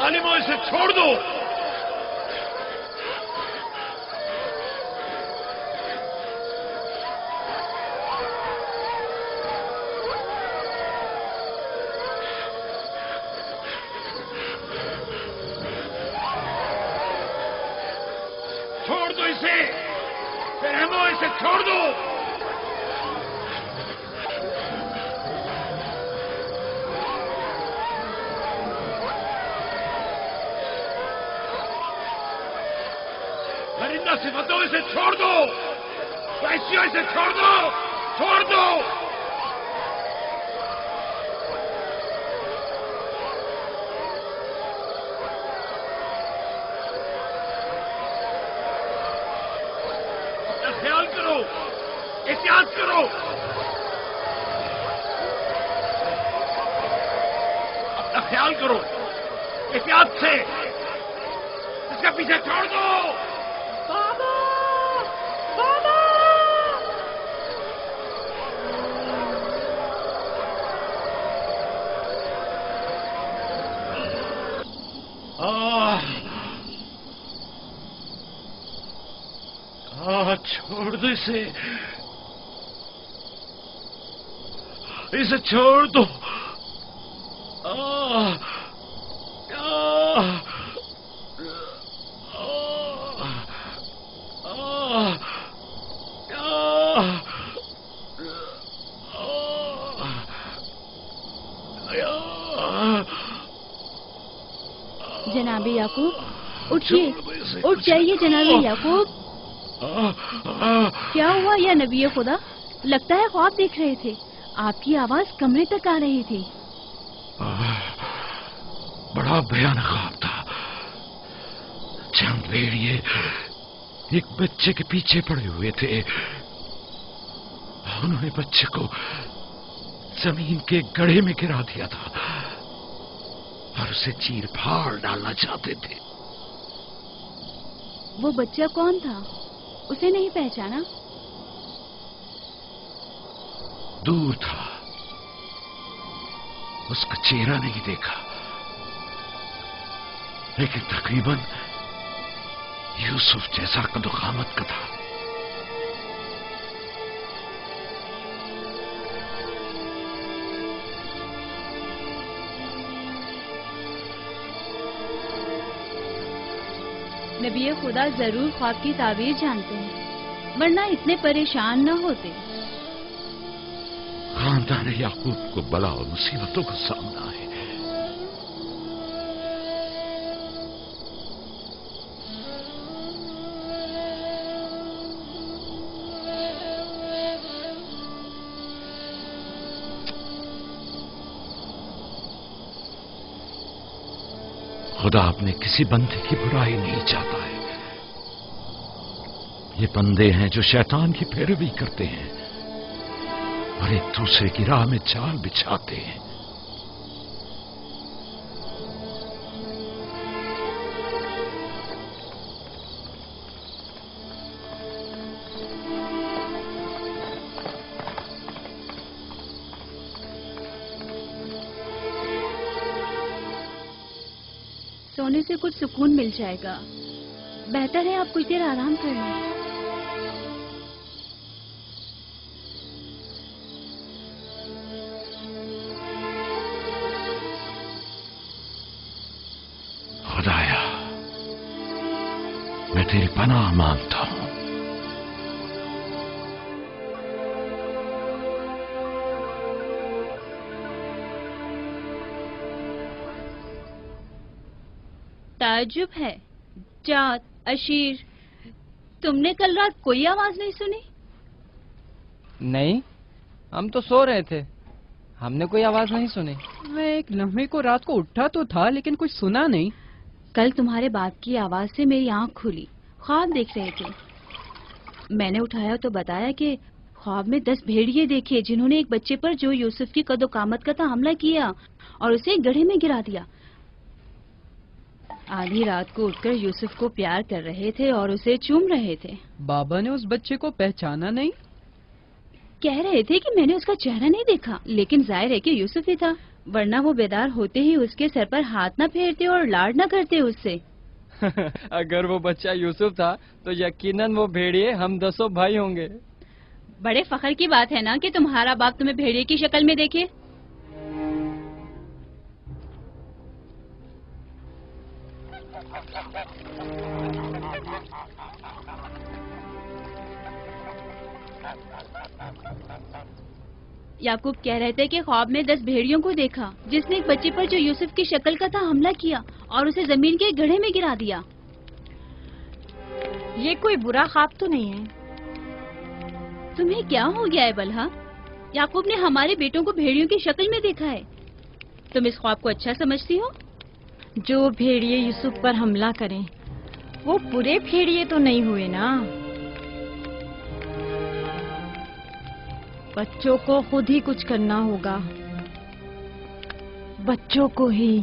जालिमों, इसे छोड़ दो। छोड़ दो इसे, रहमो, इसे छोड़ दो। परिंदा सिफतों, इसे छोड़ दो। वैश्यों, इसे छोड़ दो, छोड़ दो। अपना ख्याल करो, एहतियात करो। अपना ख्याल करो, एहतियात से। इसका पीछे छोड़ दो। बाबा! बाबा! छोड़ दो इसे, इसे छोड़ दो। जनाबे याकूब, उठिए, उठ जाइए जनाबे याकूब। क्या हुआ या नबी खुदा? लगता है ख्वाब देख रहे थे। आपकी आवाज कमरे तक आ रही थी। बड़ा भयानक ख्वाब था। चंद भेड़िए एक बच्चे के पीछे पड़े हुए थे। उन्होंने बच्चे को जमीन के गड्ढे में गिरा दिया था और उसे चीर फाड़ डालना चाहते थे। वो बच्चा कौन था? उसे नहीं पहचाना? दूर था, उसका चेहरा नहीं देखा, लेकिन तकरीबन यूसुफ जैसा कदोकामत का था। नबी खुदा जरूर ख्वाब की ताबीर जानते हैं, वरना इतने परेशान न होते। खानदान याकूब को बला और मुसीबतों का सामना है। खुदा अपने किसी बंदे की बुराई नहीं चाहता है। ये बंदे हैं जो शैतान की पैरवी करते हैं और एक दूसरे की राह में जाल बिछाते हैं। सोने से कुछ सुकून मिल जाएगा। बेहतर है आप कुछ देर आराम कर लें। खुदाया, मैं तेरी पनाह मांगता हूं। ताज्जुब है, जात, अशीर, तुमने कल रात कोई आवाज नहीं सुनी? नहीं, हम तो सो रहे थे, हमने कोई आवाज नहीं सुनी। मैं एक लम्हे को रात को उठा तो था, लेकिन कुछ सुना नहीं। कल तुम्हारे बाप की आवाज से मेरी आंख खुली। ख्वाब देख रहे थे। मैंने उठाया तो बताया कि ख्वाब में 10 भेड़िए देखे, जिन्होंने एक बच्चे पर जो यूसुफ की कदोकामत का था हमला किया और उसे गड्ढे में गिरा दिया। आधी रात को उठकर यूसुफ को प्यार कर रहे थे और उसे चूम रहे थे। बाबा ने उस बच्चे को पहचाना नहीं? कह रहे थे कि मैंने उसका चेहरा नहीं देखा, लेकिन जाहिर है कि यूसुफ ही था। ورنہ وہ بیدار ہوتے ہی اس کے سر پر ہاتھ نہ پھیرتے اور لاڈ نہ کرتے اس سے. اگر وہ بچہ یوسف تھا تو یقیناً وہ بھیڑیے ہم 10 بھائی ہوں گے. بڑے فخر کی بات ہے نا کہ تمہارا باپ تمہیں بھیڑیے کی شکل میں دیکھے. یعقوب کہہ رہے تھے کہ خواب میں 10 بھیڑیوں کو دیکھا جس نے ایک بچے پر جو یوسف کی شکل کا تھا حملہ کیا اور اسے زمین کے گڑھے میں گرا دیا. یہ کوئی برا خواب تو نہیں ہے. تمہیں کیا ہو گیا ہے بلہا؟ یعقوب نے ہمارے بیٹوں کو بھیڑیوں کی شکل میں دیکھا ہے. تم اس خواب کو اچھا سمجھتی ہو؟ جو بھیڑیے یوسف پر حملہ کریں وہ برے بھیڑیے تو نہیں ہوئے نا. بچوں کو خود ہی کچھ کرنا ہوگا. بچوں کو ہی.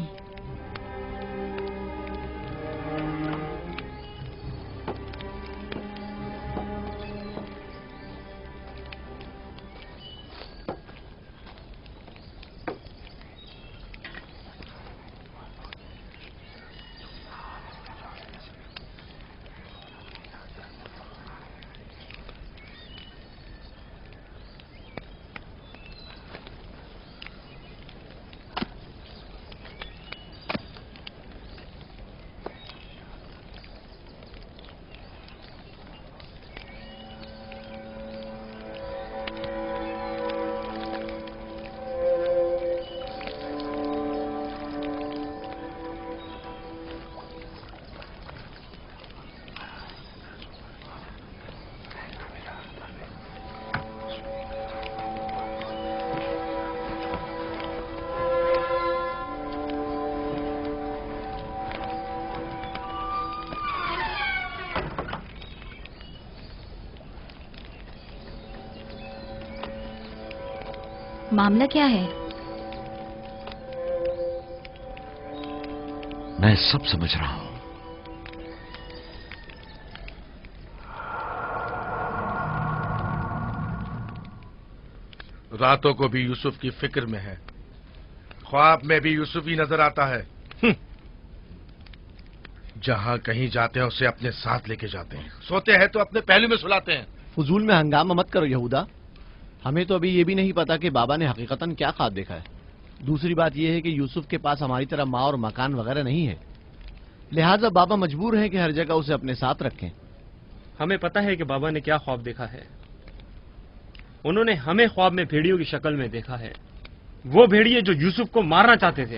معاملہ کیا ہے؟ میں سب سمجھ رہا ہوں. راتوں کو بھی یوسف کی فکر میں ہے. خواب میں بھی یوسف ہی نظر آتا ہے. جہاں کہیں جاتے ہیں اسے اپنے ساتھ لے کے جاتے ہیں. سوتے ہیں تو اپنے پہلو میں سلاتے ہیں. فضول میں ہنگامہ مت کرو یہودا. ہمیں تو ابھی یہ بھی نہیں پتا کہ بابا نے حقیقتاً کیا خواب دیکھا ہے. دوسری بات یہ ہے کہ یوسف کے پاس ہماری طرح ماں اور مکان وغیرہ نہیں ہے، لہٰذا بابا مجبور ہیں کہ ہر جگہ اسے اپنے ساتھ رکھیں. ہمیں پتا ہے کہ بابا نے کیا خواب دیکھا ہے. انہوں نے ہمیں خواب میں بھیڑیوں کی شکل میں دیکھا ہے. وہ بھیڑیے جو یوسف کو مارنا چاہتے تھے.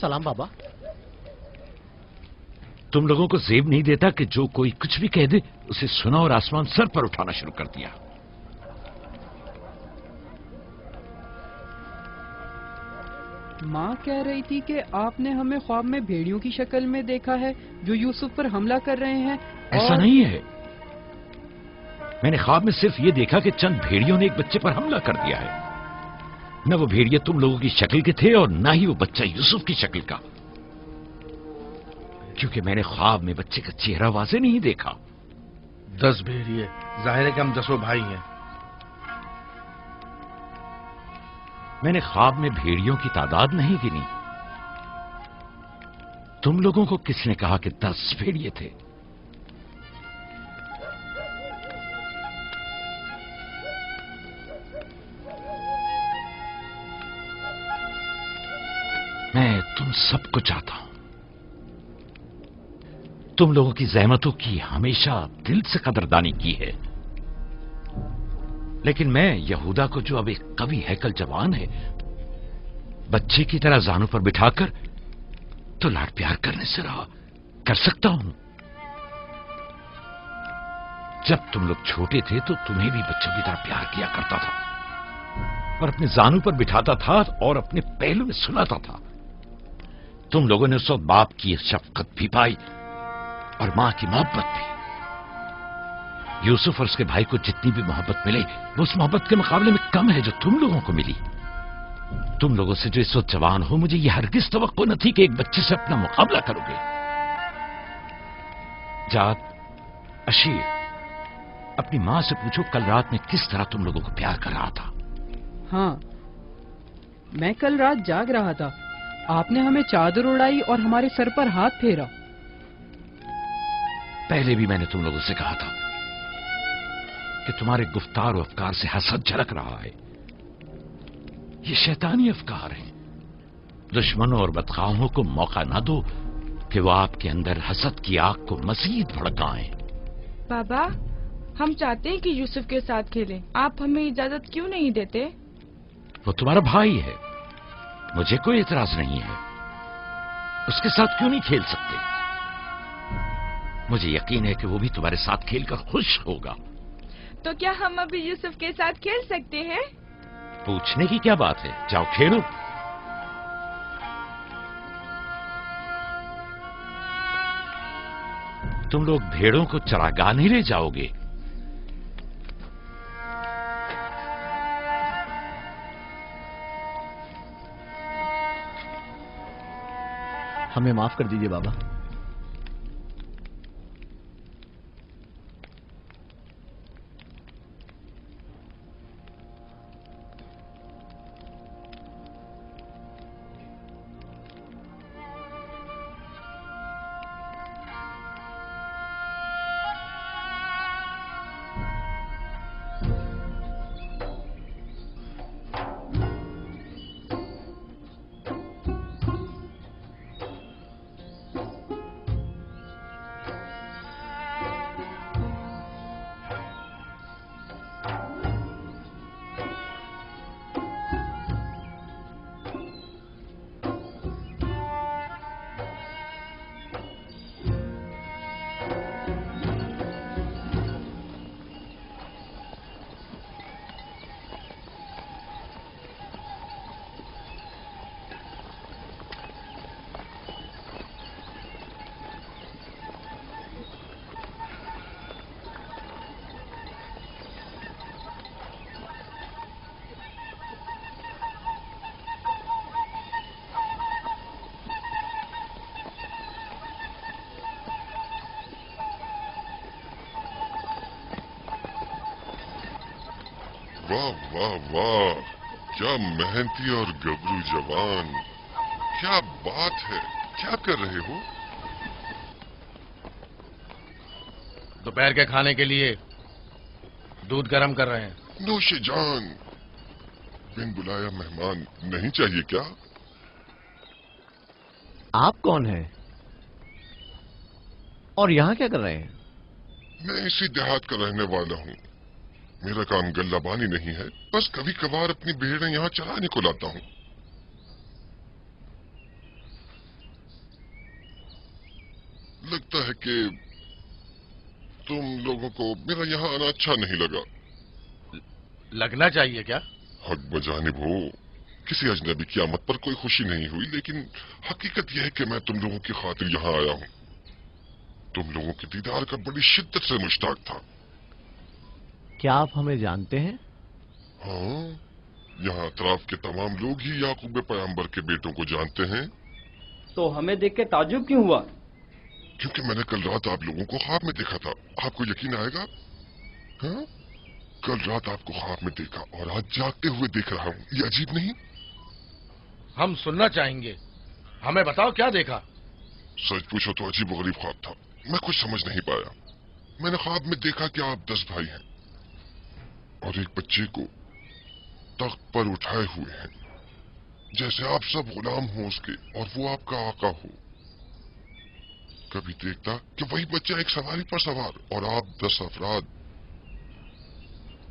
سلام بابا. تم لوگوں کو زیب نہیں دیتا کہ جو کوئی کچھ بھی کہہ دے اسے سنا اور آسمان سر پر اٹھانا شروع کر دیا. ماں کہہ رہی تھی کہ آپ نے ہمیں خواب میں بھیڑیوں کی شکل میں دیکھا ہے جو یوسف پر حملہ کر رہے ہیں. ایسا نہیں ہے. میں نے خواب میں صرف یہ دیکھا کہ چند بھیڑیوں نے ایک بچے پر حملہ کر دیا ہے. نہ وہ بھیڑیے تم لوگوں کی شکل کے تھے اور نہ ہی وہ بچہ یوسف کی شکل کا، کیونکہ میں نے خواب میں بچے کا چہرہ واضح نہیں دیکھا. 10 بھیڑیے، ظاہر ہے کہ ہم 10 بھائی ہیں. میں نے خواب میں بھیڑیوں کی تعداد نہیں گنی. تم لوگوں کو کس نے کہا کہ 10 بھیڑیے تھے؟ میں تم سب کو چاہتا ہوں. تم لوگوں کی زحمتوں کی ہمیشہ دل سے قدردانی کی ہے، لیکن میں یہودا کو جو اب ایک قوی ہیکل جوان ہے بچے کی طرح زانوں پر بٹھا کر تو لاڈ پیار کرنے سے رہا کر سکتا ہوں. جب تم لوگ چھوٹے تھے تو تمہیں بھی بچوں کی طرح پیار کیا کرتا تھا اور اپنے زانوں پر بٹھاتا تھا اور اپنے پہلو میں سلاتا تھا. تم لوگوں نے اس وقت باپ کی شفقت بھی پائی اور ماں کی محبت بھی. یوسف اور اس کے بھائی کو جتنی بھی محبت ملے وہ اس محبت کے مقابلے میں کم ہے جو تم لوگوں کو ملی. تم لوگوں سے جو اس وقت جوان ہو مجھے یہ ہرگز توقع نہ تھی کہ ایک بچے سے اپنا مقابلہ کرو گے. جاد، اشیر، اپنی ماں سے پوچھو کل رات میں کس طرح تم لوگوں کو پیار کر رہا تھا. हाँ, मैं कल रात जाग रहा था। आपने हमें चादर उड़ाई और हमारे सर पर हाथ फेरा। पहले भी मैंने तुम लोगों से कहा था कि तुम्हारे गुफ्तार और अफकार से हसद झलक रहा है। ये शैतानी अफकार हैं। दुश्मनों और बदखाहों को मौका ना दो कि वो आपके अंदर हसद की आग को मजीद भड़काएं। बाबा, हम चाहते हैं कि यूसुफ के साथ खेलें। आप हमें इजाजत क्यों नहीं देते? वो तुम्हारा भाई है, मुझे कोई एतराज नहीं है। उसके साथ क्यों नहीं खेल सकते? मुझे यकीन है कि वो भी तुम्हारे साथ खेलकर खुश होगा। तो क्या हम अभी यूसुफ के साथ खेल सकते हैं? पूछने की क्या बात है, जाओ खेलो। तुम लोग भेड़ों को चरागाह नहीं ले जाओगे? हमें माफ कर दीजिए बाबा। वाह वाह वाह, क्या मेहनती और गबरू जवान। क्या बात है, क्या कर रहे हो? दोपहर के खाने के लिए दूध गर्म कर रहे हैं। नोशे जान, बिन बुलाया मेहमान नहीं चाहिए क्या? आप कौन हैं? और यहां क्या कर रहे हैं? मैं इसी देहात का रहने वाला हूँ। मेरा काम गल्लाबानी नहीं है, बस कभी कभार अपनी भेड़ें यहाँ चराने को लाता हूँ। लगता है कि तुम लोगों को मेरा यहाँ आना अच्छा नहीं लगा। लगना चाहिए क्या? हक बजानिब हो, किसी अजनबी की आमद पर कोई खुशी नहीं हुई, लेकिन हकीकत यह है कि मैं तुम लोगों की खातिर यहाँ आया हूँ। तुम लोगों के दीदार का बड़ी शिद्दत से मुश्ताक था। क्या आप हमें जानते हैं? हाँ, यहाँ अतराफ के तमाम लोग ही याकूब पैगंबर के बेटों को जानते हैं। तो हमें देख के ताजुब क्यों हुआ? क्योंकि मैंने कल रात आप लोगों को ख्वाब में देखा था। आपको यकीन आएगा? हाँ, कल रात आपको ख्वाब में देखा और आज जागते हुए देख रहा हूँ। ये अजीब नहीं? हम सुनना चाहेंगे, हमें बताओ क्या देखा। सच पूछो तो अजीब गरीब ख्वाब था, मैं कुछ समझ नहीं पाया। मैंने ख्वाब में देखा कि आप 10 भाई हैं और एक बच्चे को तख्त पर उठाए हुए हैं, जैसे आप सब गुलाम हो उसके और वो आपका आका हो। कभी देखता कि वही बच्चा एक सवारी पर सवार और आप 10 अफराद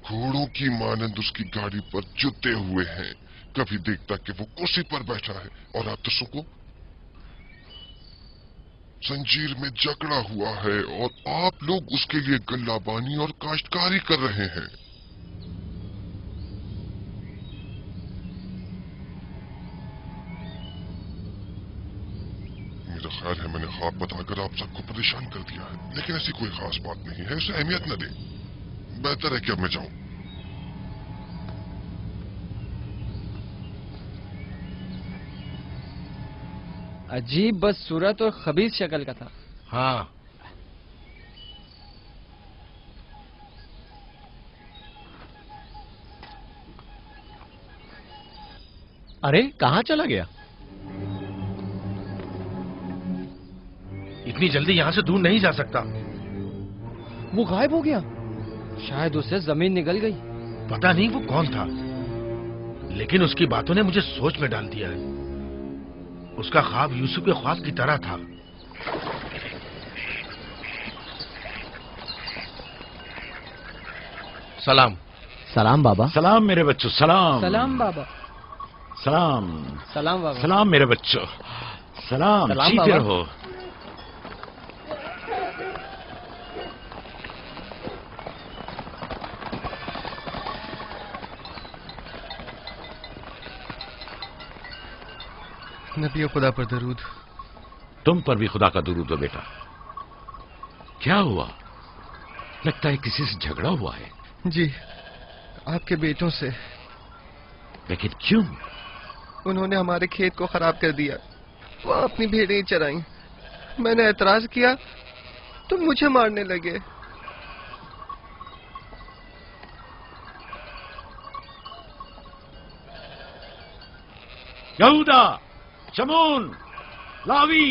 घोड़ों की मानंद उसकी गाड़ी पर जुटे हुए हैं। कभी देखता कि वो कुर्सी पर बैठा है और आप 10 को जंजीर में जकड़ा हुआ है और आप लोग उसके लिए गल्लाबानी और काश्तकारी कर रहे हैं। मेरा ख्याल है मैंने ख्वाब बताकर आप सबको परेशान कर दिया है, लेकिन ऐसी कोई खास बात नहीं है, इसे अहमियत न दें। बेहतर है कि अब मैं जाऊं। अजीब बदसूरत और खबीस शक्ल का था। हाँ, अरे कहाँ चला गया? इतनी जल्दी यहाँ से दूर नहीं जा सकता। वो गायब हो गया। शायद उससे जमीन निकल गई। पता नहीं वो कौन था, लेकिन उसकी बातों ने मुझे सोच में डाल दिया है। उसका ख्वाब यूसुफ के ख्वाब की तरह था। सलाम। सलाम बाबा। सलाम मेरे बच्चों, सलाम। सलाम बाबा। सलाम। सलाम बाबा। सलाम मेरे बच्चों, सलाम। सलाम जीते बाबा। रहो। नबी खुदा पर दरूद। तुम पर भी खुदा का दुरूद हो बेटा। क्या हुआ? लगता है किसी से झगड़ा हुआ है। जी, आपके बेटों से। लेकिन क्यों? उन्होंने हमारे खेत को खराब कर दिया। वो अपनी भेड़ें चराई। मैंने एतराज किया तो मुझे मारने लगे। यहूदा, शमून, लावी,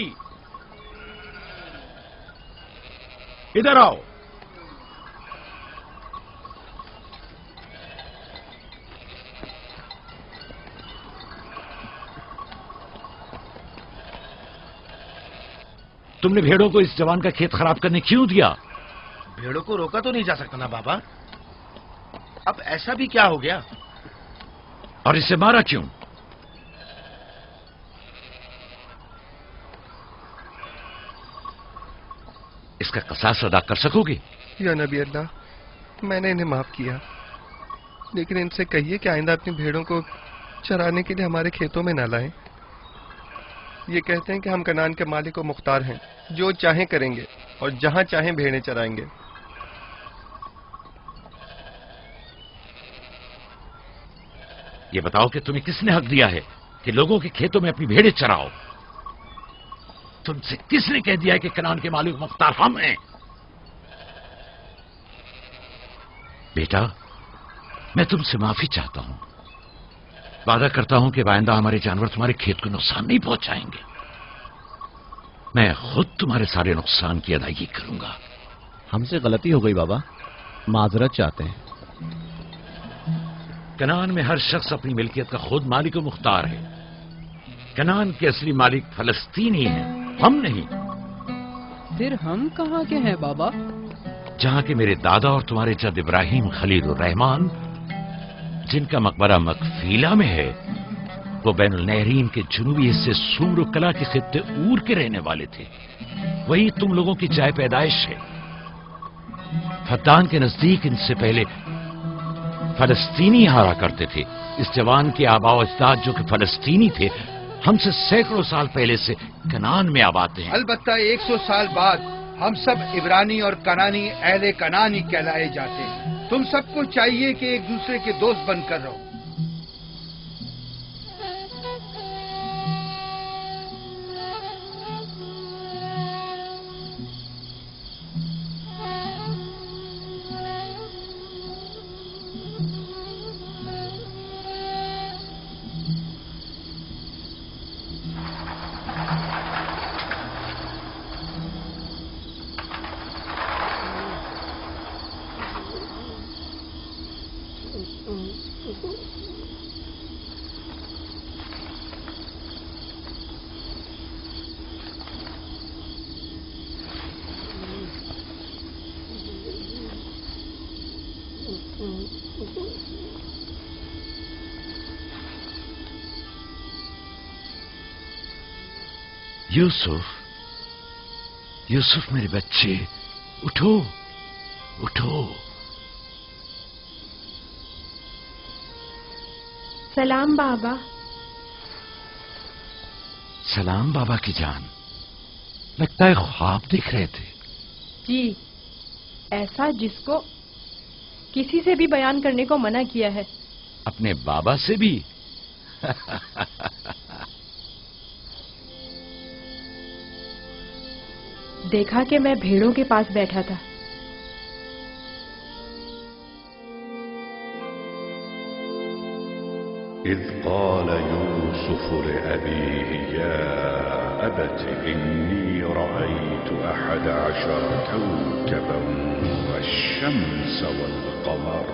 इधर आओ। तुमने भेड़ों को इस जवान का खेत खराब करने क्यों दिया? भेड़ों को रोका तो नहीं जा सकता ना बाबा। अब ऐसा भी क्या हो गया? और इसे मारा क्यों? इसका कसास अदा कर सकोगे? या नबी अल्लाह, मैंने इन्हें माफ किया, लेकिन इनसे कहिए कि आइंदा अपनी भेड़ों को चराने के लिए हमारे खेतों में न लाएं। ये कहते हैं कि हम कनान के मालिक और मुख्तार हैं, जो चाहें करेंगे और जहां चाहें भेड़ें चराएंगे। ये बताओ कि तुम्हें किसने हक दिया है कि लोगों के खेतों में अपनी भेड़ें चराओ? तुमसे किसने कह दिया है कि कनान के मालिक मुख्तार हम हैं? बेटा, मैं तुमसे माफी चाहता हूं। वादा करता हूं कि आइंदा हमारे जानवर तुम्हारे खेत को नुकसान नहीं पहुंचाएंगे। मैं खुद तुम्हारे सारे नुकसान की अदायगी करूंगा। हमसे गलती हो गई बाबा, माजरत चाहते हैं। कनान में हर शख्स अपनी मिल्कियत का खुद मालिक और मुख्तार है। कनान के असली मालिक फलस्तीनी हैं, हम नहीं। फिर हम कहाँ के हैं बाबा? जहां के मेरे दादा और तुम्हारे जद इब्राहिम खलील रहमान, जिनका मकबरा मकफीला में है, वो बैनुल नहरीन के जुनूबी हिस्से सूर और कला के खित्ते ऊर के रहने वाले थे। वही तुम लोगों की जाय पैदाइश है। फद्दान के नजदीक इनसे पहले फलस्तीनी हारा करते थे। इस जवान के आबा अजदाद जो कि फलस्तीनी थे, हमसे सैकड़ों साल पहले से कनान में आबाद हैं। अलबत्ता 100 साल बाद हम सब इब्रानी और कनानी अहले कनानी कहलाए जाते हैं। तुम सबको चाहिए कि एक दूसरे के दोस्त बनकर रहो। यूसुफ, यूसुफ मेरे बच्चे, उठो, उठो। सलाम बाबा। सलाम बाबा की जान। लगता है ख्वाब देख रहे थे। जी, ऐसा जिसको किसी से भी बयान करने को मना किया है। अपने बाबा से भी? देखा कि मैं भेड़ों के पास बैठा था। إذ قال يوسف لأبيه يا أبت إني رأيت 11 كوكبا والشمس والقمر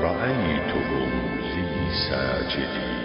رأيتهم لي ساجدين.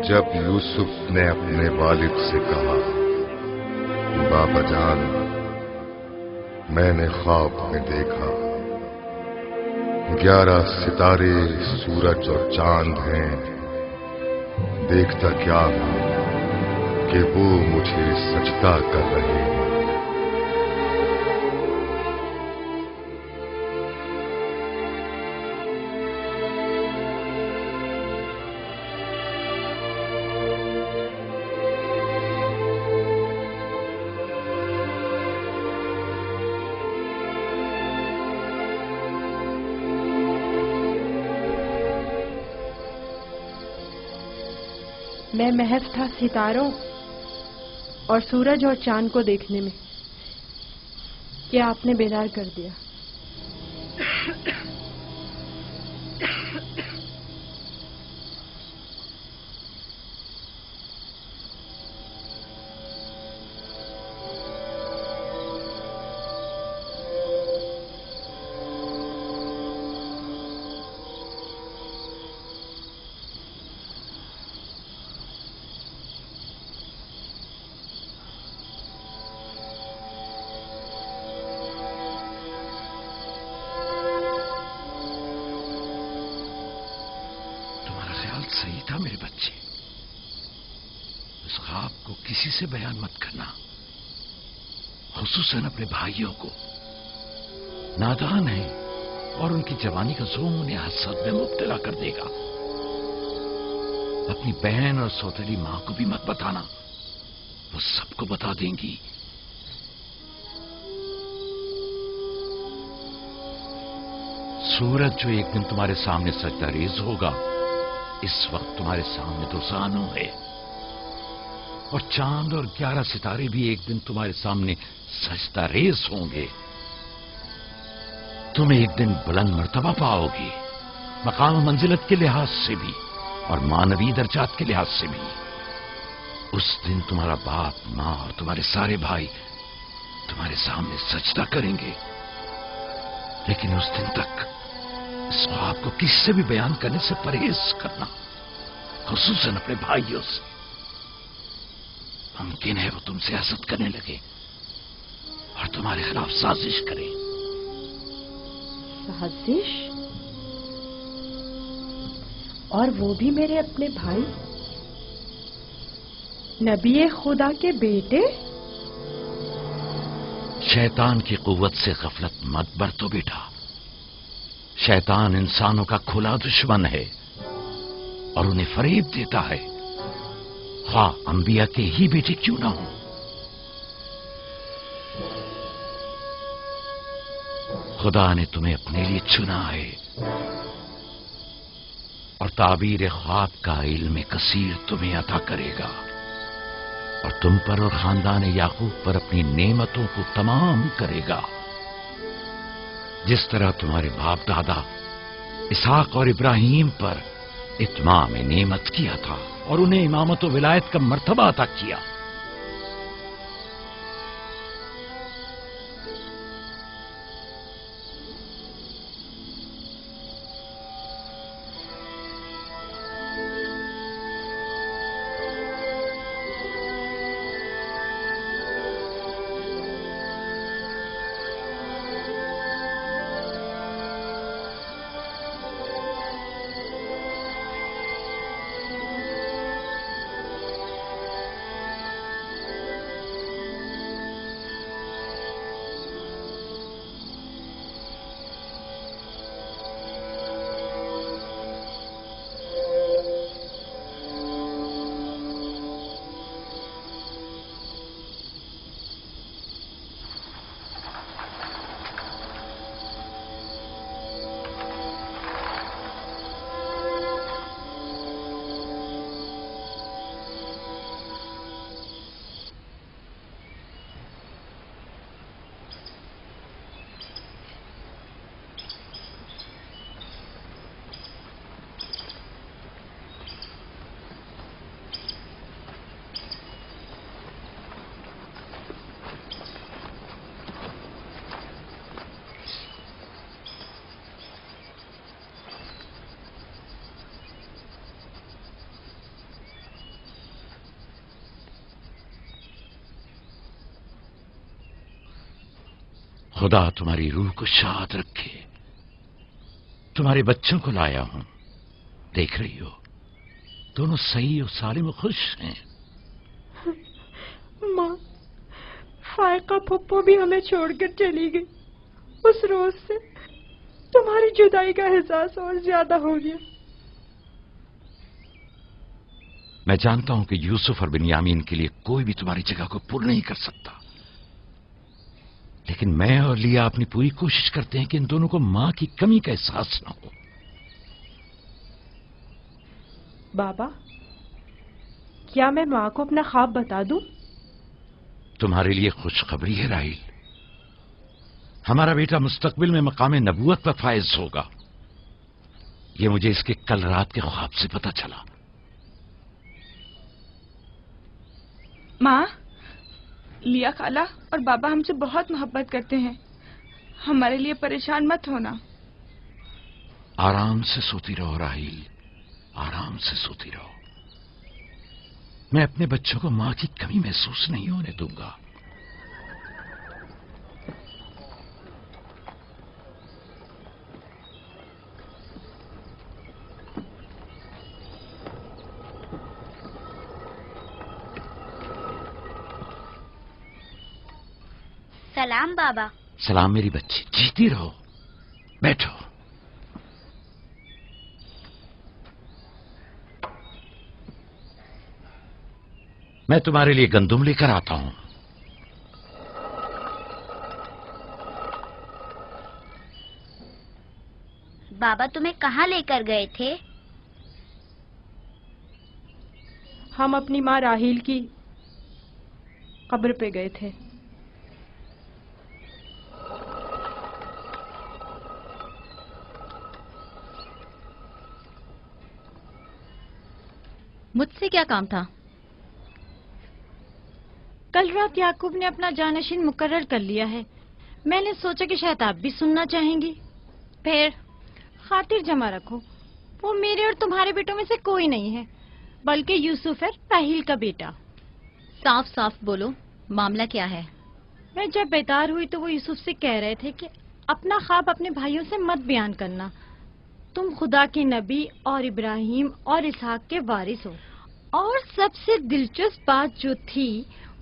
जब यूसुफ ने अपने वालिद से कहा, बाबा जान, मैंने ख्वाब में देखा 11 सितारे, सूरज और चांद हैं। देखता क्या हूं कि वो मुझे सजदा कर रहे हैं। मैं महज था सितारों और सूरज और चांद को देखने में कि आपने बेदार कर दिया। सही था मेरे बच्चे। उस ख्वाब को किसी से बयान मत करना, खुसूसन अपने भाइयों को। नादान है और उनकी जवानी का जोम उन्हें हसद में मुब्तला कर देगा। अपनी बहन और सौतेली मां को भी मत बताना, वो सबको बता देंगी। सूरज जो एक दिन तुम्हारे सामने सजदा रेज होगा, इस वक्त तुम्हारे सामने तो जानू है, और चांद और 11 सितारे भी एक दिन तुम्हारे सामने सजदा रेज होंगे। तुम एक दिन बुलंद मर्तबा पाओगे, मकाम मंजिलत के लिहाज से भी और मानवी दर्जात के लिहाज से भी। उस दिन तुम्हारा बाप, मां और तुम्हारे सारे भाई तुम्हारे सामने सजदा करेंगे। लेकिन उस दिन तक इस ख्वाब को किससे भी बयान करने से परहेज करना, खुसूसन अपने भाइयों से। मुमकिन है वो तुमसे हसद करने लगे और तुम्हारे खिलाफ साजिश करें। साजिश? और वो भी मेरे अपने भाई, नबी खुदा के बेटे? शैतान की कुव्वत से गफलत मत बरतो बेटा। शैतान इंसानों का खुला दुश्मन है और उन्हें फरेब देता है, ख्वाह अंबिया के ही बेटे क्यों ना हो। खुदा ने तुम्हें अपने लिए चुना है और ताबीर ख्वाब का इल्म कसीर तुम्हें अता करेगा और तुम पर और खानदान याकूब पर अपनी नेमतों को तमाम करेगा। जिस तरह तुम्हारे बाप दादा इसहाक और इब्राहिम पर इत्माम नेमत किया था और उन्हें इमामत व विलायत का मर्तबा अता किया। खुदा तुम्हारी रूह को शाद रखे। तुम्हारे बच्चों को लाया हूं, देख रही हो दोनों सही और सालिम और खुश हैं। माँ, फायका पप्पो भी हमें छोड़कर चली गई। उस रोज से तुम्हारी जुदाई का एहसास और ज्यादा हो गया। मैं जानता हूं कि यूसुफ और बिन्यामीन के लिए कोई भी तुम्हारी जगह को पूर्ण नहीं कर सकता, लेकिन मैं और लिया अपनी पूरी कोशिश करते हैं कि इन दोनों को मां की कमी का एहसास न हो। बाबा, क्या मैं माँ को अपना ख्वाब बता दूं? तुम्हारे लिए खुशखबरी है राहिल, हमारा बेटा मुस्तकबिल में मकाम नबूवत पर फायज होगा। ये मुझे इसके कल रात के ख्वाब से पता चला। माँ, लिया खाला और बाबा हमसे बहुत मोहब्बत करते हैं, हमारे लिए परेशान मत होना। आराम से सोती रहो राहिल, आराम से सोती रहो। मैं अपने बच्चों को मां की कमी महसूस नहीं होने दूंगा। सलाम बाबा। सलाम मेरी बच्ची, जीती रहो। बैठो। मैं तुम्हारे लिए गंदुम लेकर आता हूं। बाबा तुम्हें कहाँ लेकर गए थे? हम अपनी माँ राहील की कब्र पे गए थे। मुझसे क्या काम था? कल रात याकूब ने अपना जानशीन मुकर्रर कर लिया है। मैंने सोचा कि शायद आप भी सुनना चाहेंगी। फिर खातिर जमा रखो, वो मेरे और तुम्हारे बेटों में से कोई नहीं है, बल्कि यूसुफ है, राहील का बेटा। साफ साफ बोलो, मामला क्या है? मैं जब बेदार हुई तो वो यूसुफ से कह रहे थे कि अपना ख्वाब अपने भाइयों से मत बयान करना। तुम खुदा के नबी और इब्राहिम और इसहाक के वारिस हो। और सबसे दिलचस्प बात जो थी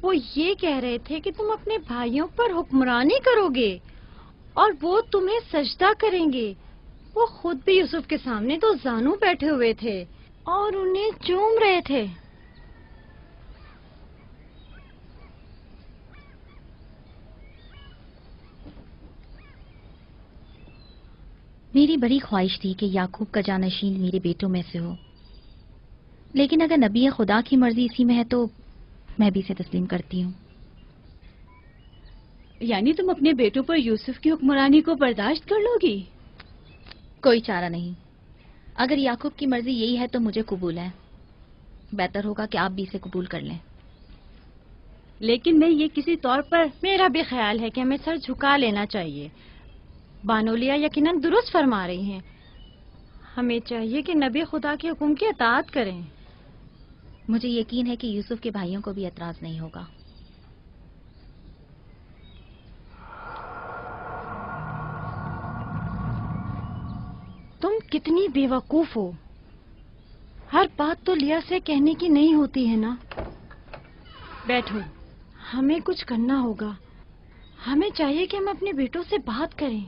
वो ये कह रहे थे कि तुम अपने भाइयों पर हुक्मरानी करोगे और वो तुम्हें सजदा करेंगे। वो खुद भी यूसुफ के सामने तो जानू बैठे हुए थे और उन्हें चूम रहे थे। मेरी बड़ी ख्वाहिश थी कि याकूब का जानशीन मेरे बेटों में से हो, लेकिन अगर नबी खुदा की मर्जी इसी में है तो मैं भी इसे तस्लीम करती हूँ। یعنی تم اپنے بیٹوں پر یوسف کی حکمرانی کو برداشت کر لو گی؟ کوئی چارہ نہیں. اگر یعقوب کی مرضی یہی ہے تو مجھے قبول ہے. بہتر ہوگا کہ آپ بھی اسے قبول کر لیں. لیکن میں یہ کسی طور پر... میرا بھی خیال ہے کہ ہمیں سر جھکا لینا چاہیے. بانولیا یقیناً درست فرما رہی ہیں. ہمیں چاہیے کہ نبی خدا کے حکم کی اطاعت کریں. مجھے یقین ہے کہ یوسف کے بھائیوں کو بھی اعتراض نہیں ہوگا. تم کتنی بے وقوف ہو. ہر بات تو لیا سے کہنے کی نہیں ہوتی ہے نا. بیٹھو، ہمیں کچھ کرنا ہوگا. ہمیں چاہیے کہ ہم اپنے بیٹوں سے بات کریں.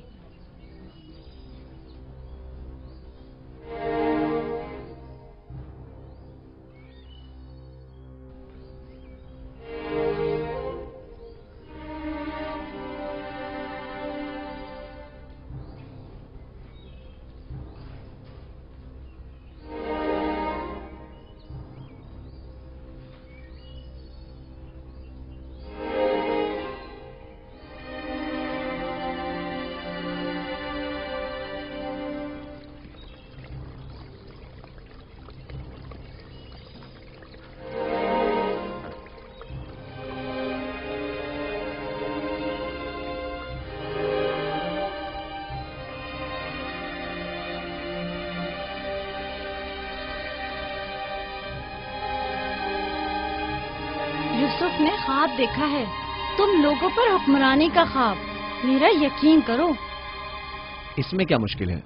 یوسف نے خواب دیکھا ہے، تم لوگوں پر حکمرانی کا خواب. میرا یقین کرو. اس میں کیا مشکل ہے؟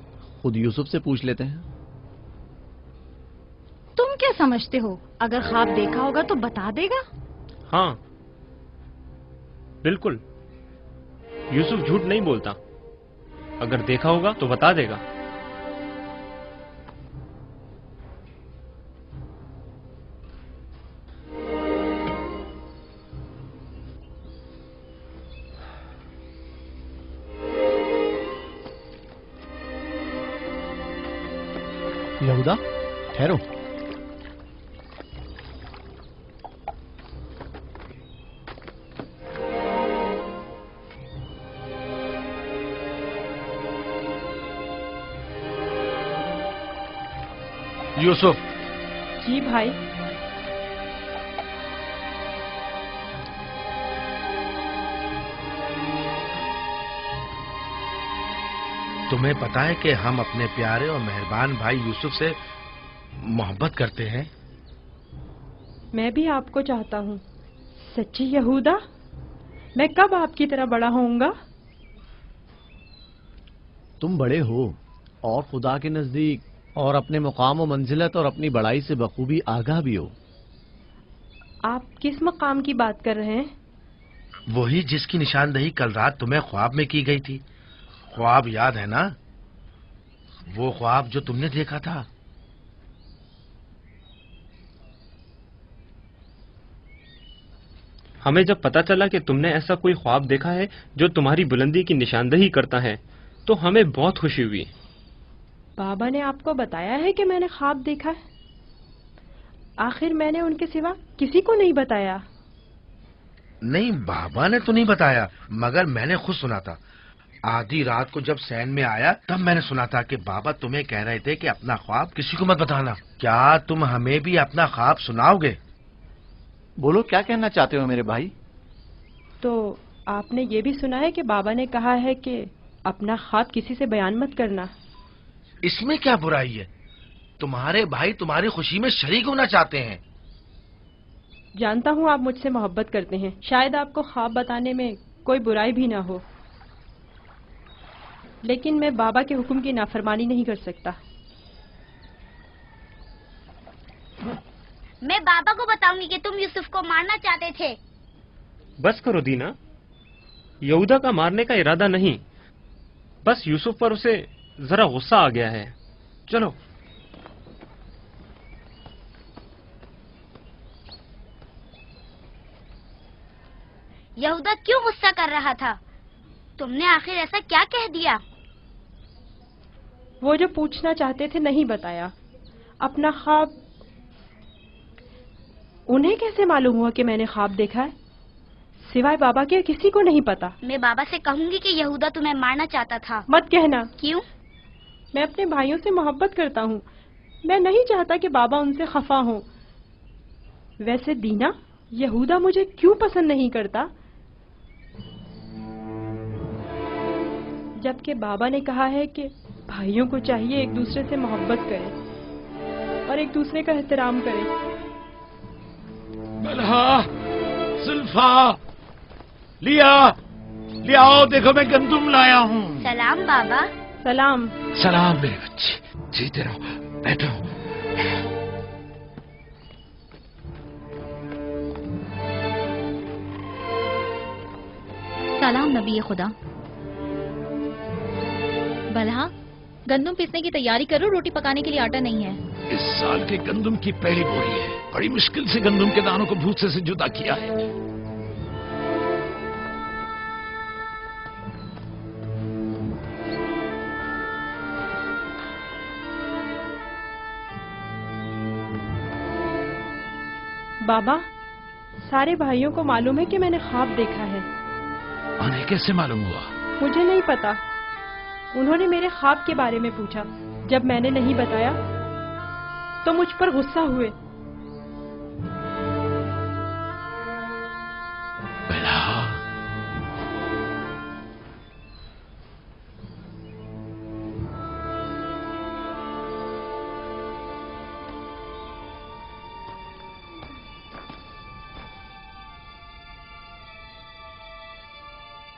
خود یوسف سے پوچھ لیتے ہیں. تم کیا سمجھتے ہو؟ اگر خواب دیکھا ہوگا تو بتا دے گا. ہاں بالکل، یوسف جھوٹ نہیں بولتا. اگر دیکھا ہوگا تو بتا دے گا. یہودا ٹھہرو. یوسف. جی بھائی. تمہیں پتا ہے کہ ہم اپنے پیارے اور مہربان بھائی یوسف سے محبت کرتے ہیں. میں بھی آپ کو چاہتا ہوں. سچی یہودا، میں کب آپ کی طرح بڑا ہوں گا؟ تم بڑے ہو اور خدا کے نزدیک اور اپنے مقام و منزلت اور اپنی بڑائی سے بخوبی آگاہ بھی ہو. آپ کس مقام کی بات کر رہے ہیں؟ وہی جس کی نشاندہی کل رات تمہیں خواب میں کی گئی تھی. خواب یاد ہے نا؟ وہ خواب جو تم نے دیکھا تھا. ہمیں جب پتا چلا کہ تم نے ایسا کوئی خواب دیکھا ہے جو تمہاری بلندی کی نشاندہی کرتا ہے تو ہمیں بہت خوشی ہوئی. بابا نے آپ کو بتایا ہے کہ میں نے خواب دیکھا ہے؟ آخر میں نے ان کے سوا کسی کو نہیں بتایا. نہیں، بابا نے تو نہیں بتایا، مگر میں نے خود سنا تھا. آدھی رات کو جب سین میں آیا تب میں نے سنا تھا کہ بابا تمہیں کہہ رہے تھے کہ اپنا خواب کسی کو مت بتانا. کیا تم ہمیں بھی اپنا خواب سناؤ گے؟ بولو، کیا کہنا چاہتے ہو میرے بھائی؟ تو آپ نے یہ بھی سنا ہے کہ بابا نے کہا ہے کہ اپنا خواب کسی سے بیان مت کرنا. اس میں کیا برائی ہے؟ تمہارے بھائی تمہاری خوشی میں شریک ہونا چاہتے ہیں. جانتا ہوں آپ مجھ سے محبت کرتے ہیں، شاید آپ کو خواب بتانے میں کوئی برائی بھی نہ ہو، لیکن میں بابا کے حکم کی نافرمانی نہیں کر سکتا. میں بابا کو بتاؤں گی کہ تم یوسف کو مارنا چاہتے تھے. بس کرو دینا، یہودا کا مارنے کا ارادہ نہیں، بس یوسف پر اسے ذرا غصہ آ گیا ہے. چلو. یہودا کیوں غصہ کر رہا تھا؟ تم نے آخر ایسا کیا کہہ دیا؟ وہ جو پوچھنا چاہتے تھے نہیں بتایا. اپنا خواب انہیں کیسے معلوم ہوا کہ میں نے خواب دیکھا ہے؟ सिवाय बाबा के किसी को नहीं पता। मैं बाबा से कहूंगी कि यहूदा तुम्हें मारना चाहता था। मत कहना। क्यों? मैं अपने भाइयों से मोहब्बत करता हूँ। मैं नहीं चाहता कि बाबा उनसे खफा हो। वैसे दीना, यहूदा मुझे क्यों पसंद नहीं करता? जबकि बाबा ने कहा है कि भाइयों को चाहिए एक दूसरे से मोहब्बत करें और एक दूसरे का एहतराम करें। बलहा, सुल्फा, लिया आओ, देखो मैं गंदुम लाया हूँ। सलाम बाबा। सलाम। सलाम मेरे बच्चे, जीते रहो, बैठो। सलाम नबी खुदा। बलहा, गंदम पीसने की तैयारी करो, रोटी पकाने के लिए आटा नहीं है। इस साल के गंदम की पहली बोरी है। बड़ी मुश्किल से गंदम के दानों को भूसे से जुदा किया है। बाबा, सारे भाइयों को मालूम है कि मैंने ख्वाब देखा है। उन्हें कैसे मालूम हुआ? मुझे नहीं पता। उन्होंने मेरे ख्वाब के बारे में पूछा। जब मैंने नहीं बताया तो मुझ पर गुस्सा हुए।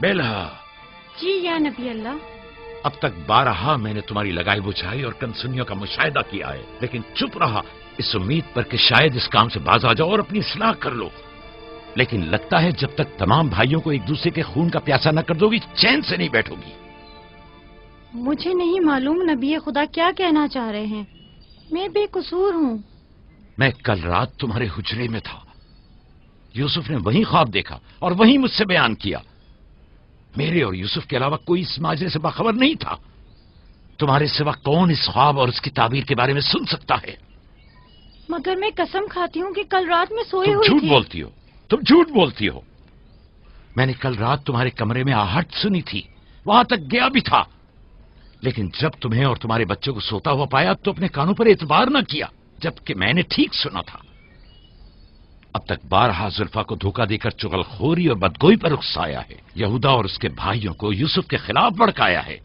बेला। जी या नबी अल्लाह। अब तक 12 मैंने तुम्हारी लगाई बुझाई और कनसुनियों का मुशाहिदा किया है, लेकिन चुप रहा इस उम्मीद पर कि शायद इस काम से बाज आ जाओ और अपनी इस्लाह कर लो। लेकिन लगता है जब तक तमाम भाइयों को एक दूसरे के खून का प्यासा न कर दोगी, चैन से नहीं बैठोगी। मुझे नहीं मालूम नबी खुदा क्या कहना चाह रहे हैं। मैं बेकसूर हूँ। मैं कल रात तुम्हारे हुजरे में था। यूसुफ ने वही ख्वाब देखा और वही मुझसे बयान किया। मेरे और यूसुफ के अलावा कोई इस माजरे से बाखबर नहीं था। तुम्हारे सिवा कौन इस ख्वाब और उसकी ताबीर के बारे में सुन सकता है? मगर मैं कसम खाती हूँ कि कल रात में सोई हुई थी। झूठ बोलती हो, तुम झूठ बोलती हो। मैंने कल रात तुम्हारे कमरे में आहट सुनी थी, वहां तक गया भी था, लेकिन जब तुम्हें और तुम्हारे बच्चों को सोता हुआ पाया तो अपने कानों पर एतबार न किया, जबकि मैंने ठीक सुना था। अब तक 12 जुल्फा को धोखा देकर चुगलखोरी और बदगोई पर उकसाया है। यहूदा और उसके भाइयों को यूसुफ के खिलाफ भड़काया है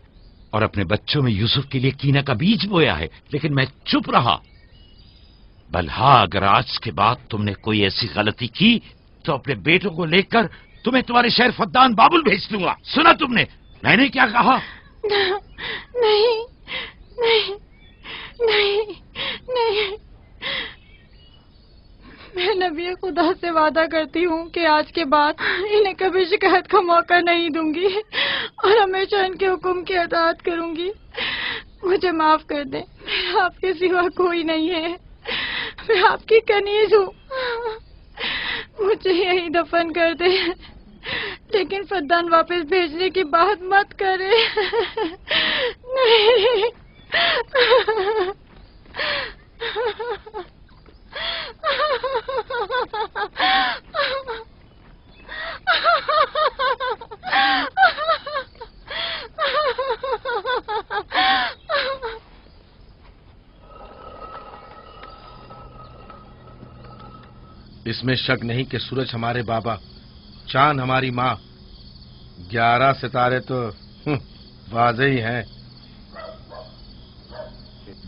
और अपने बच्चों में यूसुफ के लिए कीना का बीज बोया है, लेकिन मैं चुप रहा। बल्हा, अगर आज के बाद तुमने कोई ऐसी गलती की तो अपने बेटों को लेकर तुम्हें तुम्हारे शहर फद्दान बाबुल भेज दूंगा। सुना तुमने मैंने क्या कहा? नहीं नहीं नहीं नहीं। मैं नबी खुदा से वादा करती हूँ कि आज के बाद इन्हें कभी शिकायत का मौका नहीं दूंगी और हमेशा इनके हुक्म की अताअत करूंगी। मुझे माफ कर दें, मैं आपके सिवा कोई नहीं है। मैं आपकी कनीज हूँ। मुझे यही दफन कर दे, लेकिन फद्दान वापस भेजने की बात मत करे। नहीं। इसमें शक नहीं कि सूरज हमारे बाबा, चांद हमारी माँ, 11 सितारे तो वाज़े ही हैं।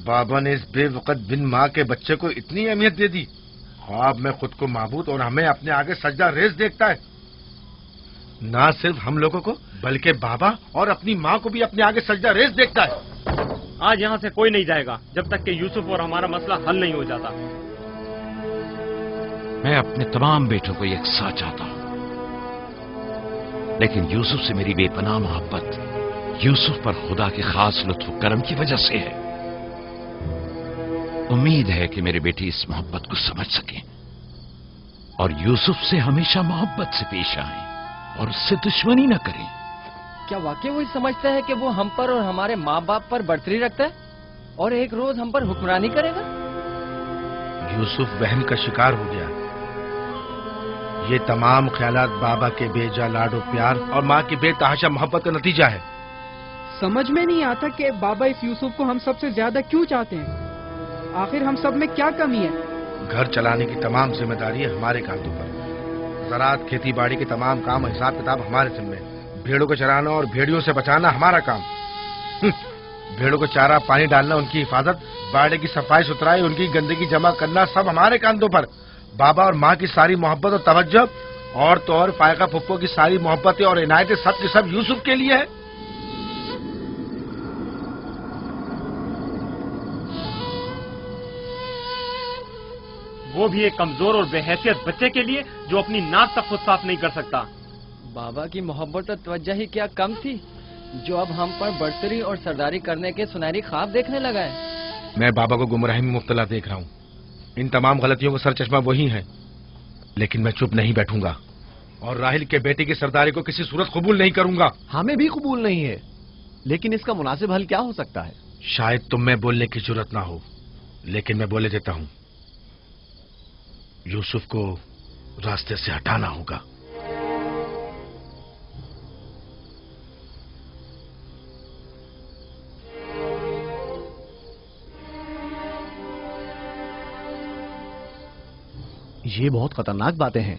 बाबा ने इस बेवकत बिन माँ के बच्चे को इतनी अहमियत दे दी। ख्वाब में खुद को माबूद और हमें अपने आगे सजदा रेज़ देखता है। ना सिर्फ हम लोगों को बल्कि बाबा और अपनी माँ को भी अपने आगे सजदा रेज़ देखता है। आज यहाँ से कोई नहीं जाएगा जब तक कि यूसुफ और हमारा मसला हल नहीं हो जाता। मैं अपने तमाम बेटों को यकसा चाहता हूं, लेकिन यूसुफ से मेरी बेपनाह मोहब्बत यूसुफ पर खुदा के खास लुत्फ करम की वजह से है। उम्मीद है कि मेरे बेटे इस मोहब्बत को समझ सकें और यूसुफ से हमेशा मोहब्बत से पेश आएं और उससे दुश्मनी न करें। क्या वाकई वही समझता है कि वो हम पर और हमारे माँ बाप पर बर्तरी रखता है और एक रोज हम पर हुक्मरानी करेगा? यूसुफ वहम का शिकार हो गया। یہ تمام خیالات بابا کے بے جا لاڈ و پیار اور ماں کی بے تحاشا محبت کا نتیجہ ہے۔ سمجھ میں نہیں آتا کہ بابا اس یوسف کو ہم سب سے زیادہ کیوں چاہتے ہیں؟ آخر ہم سب میں کیا کمی ہے؟ گھر چلانے کی تمام ذمہ داری ہے ہمارے کاندھوں پر۔ زراعت کھیتی باڑی کے تمام کام حساب کتاب ہمارے ذمہ۔ بھیڑوں کو چرانا اور بھیڑیوں سے بچانا ہمارا کام۔ بھیڑوں کو چارہ پانی ڈالنا، ان کی حفاظت، باڑے کی صفائی ستھرائی، ان کی گندگی جمع کرنا سب ہمارے کاندھوں پر۔ بابا اور ماں کی ساری محبت اور توجہ اور تو اور فائقہ پھپھو کی ساری محبتیں اور عنایتیں سب کے سب یوسف کے لیے ہے۔ وہ بھی ایک کمزور اور بے حیثیت بچے کے لیے جو اپنی ناک تک خود صاف نہیں کر سکتا۔ بابا کی محبت اور توجہ ہی کیا کم تھی جو اب ہم پر برتری اور سرداری کرنے کے سنہری خواب دیکھنے لگا ہے۔ میں بابا کو گمراہی میں مبتلا دیکھ رہا ہوں۔ ان تمام غلطیوں کا سرچشمہ وہی ہے، لیکن میں چپ نہیں بیٹھوں گا اور راہیل کے بیٹے کی سرداری کو کسی صورت قبول نہیں کروں گا۔ ہمیں بھی قبول نہیں ہے، لیکن اس کا مناسب حل کیا ہو سکتا ہے؟ شاید تم میں بولنے کی ضرورت نہ ہو، لیکن میں بولے دیتا ہوں۔ یوسف کو راستے سے ہٹانا ہوگا۔ یہ بہت خطرناک باتیں ہیں،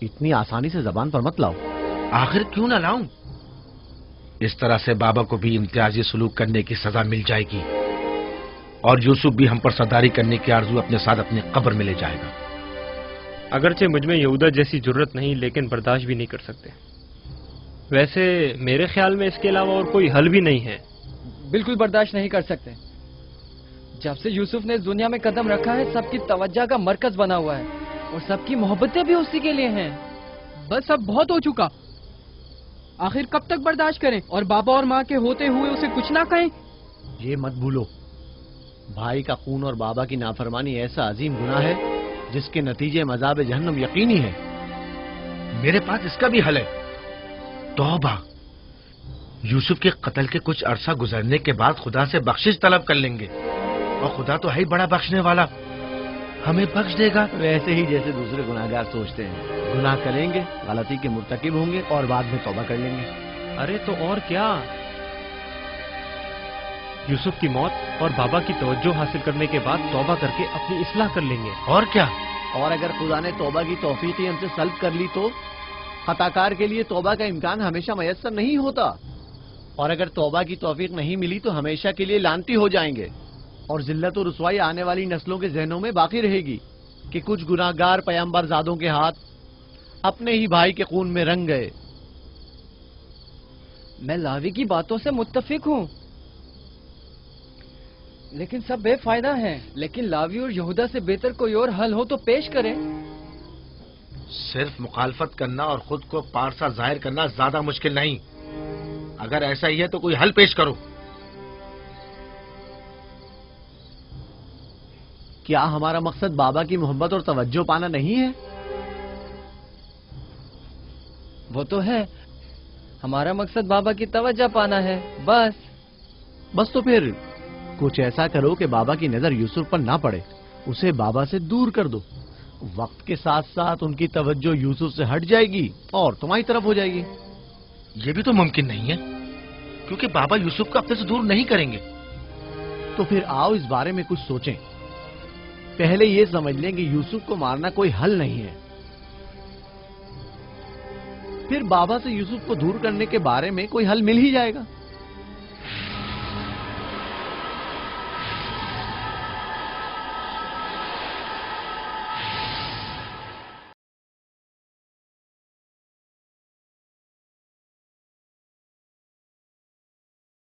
اتنی آسانی سے زبان پر مت لاؤ۔ آخر کیوں نہ لاؤں؟ اس طرح سے بابا کو بھی امتیازی سلوک کرنے کی سزا مل جائے گی اور یوسف بھی ہم پر سرداری کرنے کی آرزو اپنے ساتھ اپنی قبر میں لے جائے گا۔ اگرچہ مجھ میں یہودا جیسی ضرورت نہیں، لیکن برداشت بھی نہیں کر سکتے۔ ویسے میرے خیال میں اس کے علاوہ اور کوئی حل بھی نہیں ہے۔ بالکل برداشت نہیں کر سکتے۔ جب سے یوسف نے اس دنیا میں قدم رکھا ہے سب کی توجہ کا مرکز بنا ہوا ہے اور سب کی محبتیں بھی اسی کے لیے ہیں۔ بس اب بہت ہو چکا، آخر کب تک برداشت کریں اور بابا اور ماں کے ہوتے ہوئے اسے کچھ نہ کہیں؟ یہ مت بھولو، بھائی کا خون اور بابا کی نافرمانی ایسا عظیم گناہ ہے جس کے نتیجے مذاب جہنم یقینی ہے۔ میرے پاس اس کا بھی حل ہے، توبہ۔ یوسف کے قتل کے کچھ عرصہ گزرنے کے بعد خدا سے بخشش طلب کر لیں گے اور خدا تو ہے ہی بڑا بخشنے والا، ہمیں بخش دے گا۔ ویسے ہی جیسے دوسرے گناہگار سوچتے ہیں، گناہ کریں گے، غلطی کے مرتکب ہوں گے اور بعد میں توبہ کر لیں گے۔ ارے تو اور کیا، یوسف کی موت اور بابا کی توجہ حاصل کرنے کے بعد توبہ کر کے اپنی اصلاح کر لیں گے۔ اور کیا، اور اگر خدا نے توبہ کی توفیق ہی ہم سے سلب کر لی تو خطا کار کے لیے توبہ کا امکان ہمیشہ میسر نہیں ہوتا، اور اگر توبہ کی توفیق نہیں ملی تو ہمیشہ کے لیے لعنتی ہو جائیں گے اور ذلت و رسوائی آنے والی نسلوں کے ذہنوں میں باقی رہے گی کہ کچھ گناہگار پیغمبر زادوں کے ہاتھ اپنے ہی بھائی کے خون میں رنگ گئے۔ میں لاوی کی باتوں سے متفق ہوں، لیکن سب بے فائدہ ہیں۔ لیکن لاوی اور یہودا سے بہتر کوئی اور حل ہو تو پیش کریں۔ صرف مخالفت کرنا اور خود کو پارسا ظاہر کرنا زیادہ مشکل نہیں۔ اگر ایسا ہی ہے تو کوئی حل پیش کرو۔ کیا ہمارا مقصد بابا کی محبت اور توجہ پانا نہیں ہے؟ وہ تو ہے، ہمارا مقصد بابا کی توجہ پانا ہے، بس تو پھر کچھ ایسا کرو کہ بابا کی نظر یوسف پر نہ پڑے، اسے بابا سے دور کر دو۔ وقت کے ساتھ ساتھ ان کی توجہ یوسف سے ہٹ جائے گی اور تمہاری طرف ہو جائے گی۔ یہ بھی تو ممکن نہیں ہے، کیونکہ بابا یوسف کو اپنے سے دور نہیں کریں گے۔ تو پھر آؤ اس بارے میں کچھ سوچیں۔ پہلے یہ سمجھ لیں کہ یوسف کو مارنا کوئی حل نہیں ہے، پھر بابا سے یوسف کو دور کرنے کے بارے میں کوئی حل مل ہی جائے گا۔